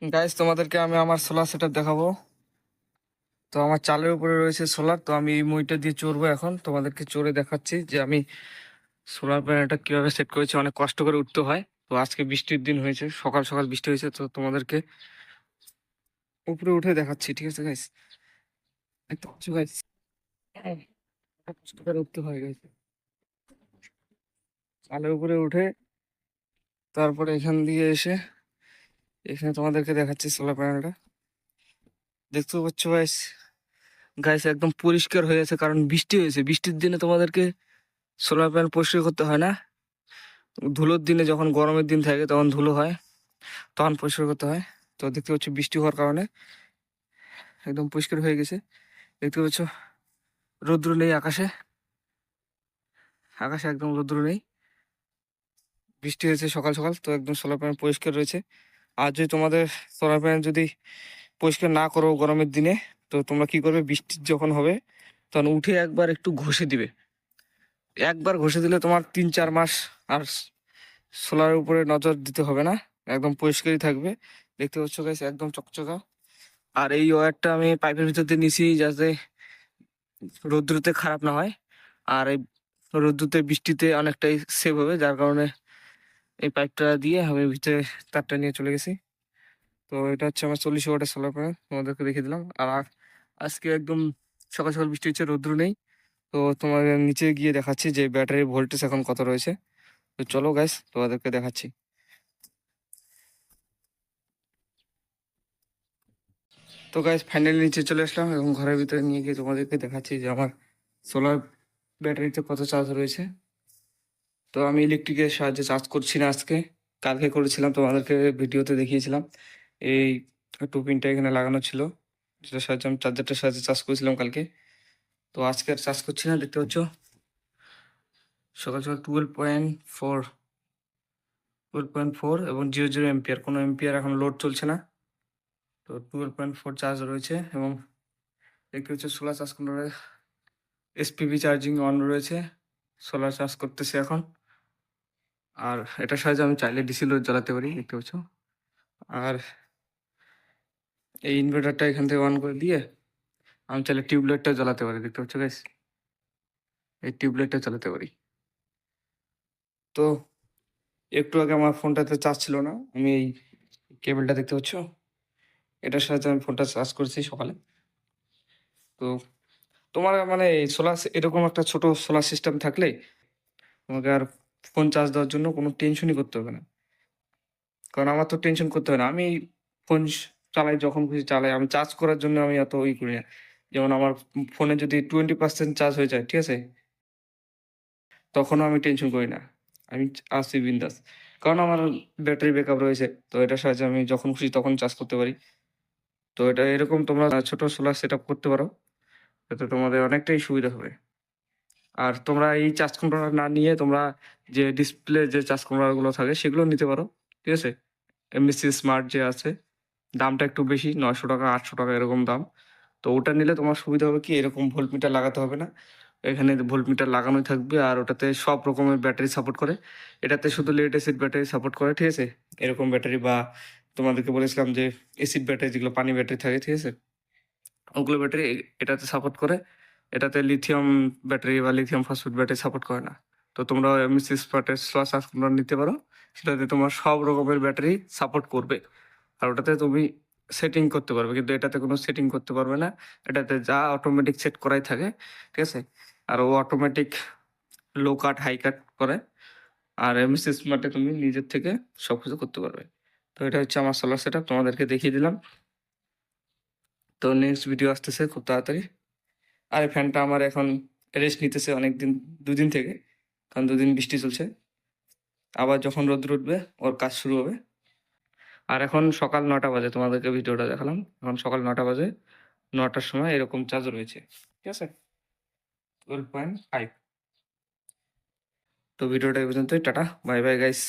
Guys, তোমাদেরকে আমি আমার সোলার সেটআপ দেখাবো। তো আমার চালের উপরে রয়েছে সোলার। তো আমি এই মইটা দিয়ে চড়বো এখন, তোমাদেরকে চড়ে দেখাচ্ছি যে আমি সোলার প্যানেলটা কিভাবে সেট করেছি। অনেক কষ্ট করে উঠতে হয়। তো আজকে বৃষ্টির দিন হয়েছে, সকাল সকাল বৃষ্টি হয়েছে, তো তোমাদেরকে উপরে উঠে দেখাচ্ছি। ঠিক আছে গাইস, দেখতে পাচ্ছ গাইস, কষ্ট করে উঠতে হয় গাইস। চালের উপরে উঠে তারপরে এখান দিয়ে এসে এখানে তোমাদেরকে দেখাচ্ছি সোলার প্যানেলটা। দেখতে পাচ্ছ গাইস, গাইস একদম পরিষ্কার হয়ে আছে, কারণ বৃষ্টি হয়েছে। বৃষ্টির দিনে তোমাদেরকে সোলার প্যানেল পরিষ্কার করতে হয় না। ধুলোর দিনে, যখন গরমের দিন থাকে তখন ধুলো হয়, তখন পরিষ্কার করতে হয়। তো দেখতে পাচ্ছ বৃষ্টি হওয়ার কারণে একদম পরিষ্কার হয়ে গেছে। দেখতে পাচ্ছ রৌদ্র নেই আকাশে, আকাশে একদম রৌদ্র নেই। বৃষ্টি হয়েছে সকাল সকাল, তো একদম সোলার প্যানেল পরিষ্কার রয়েছে। আর যদি তোমাদের সোলার প্যানেল যদি পরিষ্কার না করো গরমের দিনে, তো তোমরা কি করবে, বৃষ্টি যখন হবে তখন উঠে একবার একটু ঘষে দিবে। একবার ঘষে দিলে তোমার 3-4 মাস আর সোলারের উপরে নজর দিতে হবে না, একদম পরিষ্কারই থাকবে। দেখতে পাচ্ছ গাইস, একদম চকচকা। আর এই ওয়্যারটা আমি পাইপের ভিতর দিয়ে নিছি, যাতে রৌদ্রতে খারাপ না হয়। আর এই রৌদ্রতে বৃষ্টিতে অনেকটাই সেভ হবে, যার কারণে এই পাইপটা দিয়ে আমি ভিতরে তারটা নিয়ে চলে গেছি। তো এটা হচ্ছে আমার 40 ওয়াটের সোলার প্যানেল, তোমাদেরকে দেখে দিলাম। আর আজকে একদম সকাল সকাল বৃষ্টি হচ্ছে, রৌদ্র নেই। তো তোমার নিচে গিয়ে দেখাচ্ছি যে ব্যাটারির ভোল্টেজ এখন কত রয়েছে। তো চলো গাইস, তোমাদেরকে দেখাচ্ছি। তো গাইস ফাইনালি নিচে চলে আসলাম এবং ঘরের ভিতরে নিয়ে গিয়ে তোমাদেরকে দেখাচ্ছি যে আমার সোলার ব্যাটারিতে কত চার্জ রয়েছে। তো আমি ইলেকট্রিকের সাহায্যে চার্জ করছি না আজকে, কালকে করেছিলাম, তোমাদেরকে ভিডিওতে দেখিয়েছিলাম। এই টু পিনটা এখানে লাগানো ছিল, যেটার সাহায্যে আমি চার্জারটার সাহায্যে চার্জ করেছিলাম কালকে। তো আজকে আর চার্জ করছি না। দেখতে পাচ্ছ সকাল সকাল 12.4 এবং 0.0 এম্পিয়ার, কোনো এম্পিয়ার এখন লোড চলছে না। তো 12.4 চার্জ রয়েছে এবং দেখতে হচ্ছে সোলার চার্জ কন্ট্রোলের এসপিবি চার্জিং অন রয়েছে। সোলার চার্জ করতেছে এখন। আর এটার সাহায্যে আমি চাইলে ডিসি লোড জ্বালাতে পারি, দেখতে পাচ্ছ। আর এই ইনভার্টারটা এখান থেকে অন করে দিয়ে আমি চাইলে টিউবলাইটটা জ্বালাতে পারি, দেখতে পাচ্ছ গাইস, এই টিউবলাইটটা চালাতে পারি। তো একটু আগে আমার ফোনটাতে চার্জ ছিল না, আমি এই কেবলটা দেখতে পাচ্ছ, এটার সাহায্যে আমি ফোনটা চার্জ করেছি সকালে। তো তোমার মানে সোলার এরকম একটা ছোট সোলার সিস্টেম থাকলে তোমাকে আর ফোন চার্জ দেওয়ার জন্য কোনো টেনশনই করতে হবে না। কারণ আমার তো টেনশন করতে হয় না, আমি ফোন চালাই, যখন খুশি চালাই। আমি চার্জ করার জন্য আমি এত করি না। যেমন আমার ফোনে যদি 20% চার্জ হয়ে যায়, ঠিক আছে, তখনও আমি টেনশন করি না, আমি আছি বিন্দাস। কারণ আমার ব্যাটারি ব্যাকআপ রয়েছে, তো এটার সাহায্যে আমি যখন খুশি তখন চার্জ করতে পারি। তো এটা এরকম তোমরা ছোট সোলার সেট আপ করতে পারো, এতে তোমাদের অনেকটাই সুবিধা হবে। আর তোমরা এই চার্জ কন্ট্রোলার না নিয়ে তোমরা যে ডিসপ্লে যে চার্জ কন্ট্রোলার গুলো থাকে সেগুলো নিতে পারো, ঠিক আছে। এমএসসি স্মার্ট যে আছে, দামটা একটু বেশি, 900 টাকা 800 টাকা এরকম দাম। তো ওটা নিলে তোমার সুবিধা হবে কি, এরকম ভোল্টমিটার লাগাতে হবে না। এখানে ভোল্টমিটার লাগানোই থাকবে, আর ওটাতে সব রকমের ব্যাটারি সাপোর্ট করে। এটাতে শুধু লেড অ্যাসিড ব্যাটারি সাপোর্ট করে, ঠিক আছে। এরকম ব্যাটারি, বা তোমাদেরকে বলেছিলাম যে অ্যাসিড ব্যাটারি, যেগুলো পানি ব্যাটারি থাকে, ঠিক আছে, ওগুলো ব্যাটারি এটাতে সাপোর্ট করে। এটাতে লিথিয়াম ব্যাটারি বা লিথিয়াম ফসফেট ব্যাটারি সাপোর্ট করে না। তো তোমরা এমএসসি স্মার্টের চার্জ নিতে পারো, সেটাতে তোমার সব রকমের ব্যাটারি সাপোর্ট করবে। আর ওটাতে তুমি সেটিং করতে পারবে, কিন্তু এটাতে কোনো সেটিং করতে পারবে না। এটাতে যা অটোমেটিক সেট করাই থাকে, ঠিক আছে। আর ও অটোমেটিক লো কাট হাই কাট করে। আর এমএসসি স্মার্টে তুমি নিজের থেকে সবকিছু করতে পারবে। তো এটা হচ্ছে আমার সোলার সেট আপ, তোমাদেরকে দেখিয়ে দিলাম। তো নেক্সট ভিডিও আসতেছে খুব তাড়াতাড়ি। আর এই ফ্যানটা আমার এখন রেস্ট নিতেছে অনেক দিন, 2 দিন থেকে, কারণ 2 দিন বৃষ্টি চলছে। আবার যখন রোদ উঠবে ওর কাজ শুরু হবে। আর এখন সকাল 9টা বাজে, তোমাদেরকে ভিডিওটা দেখালাম, এখন সকাল 9টা বাজে। 9টার সময় এরকম চার্জ রয়েছে, ঠিক আছে, 12.5। তো ভিডিওটা এই পর্যন্তই, টাটা বাই বাই গাইস।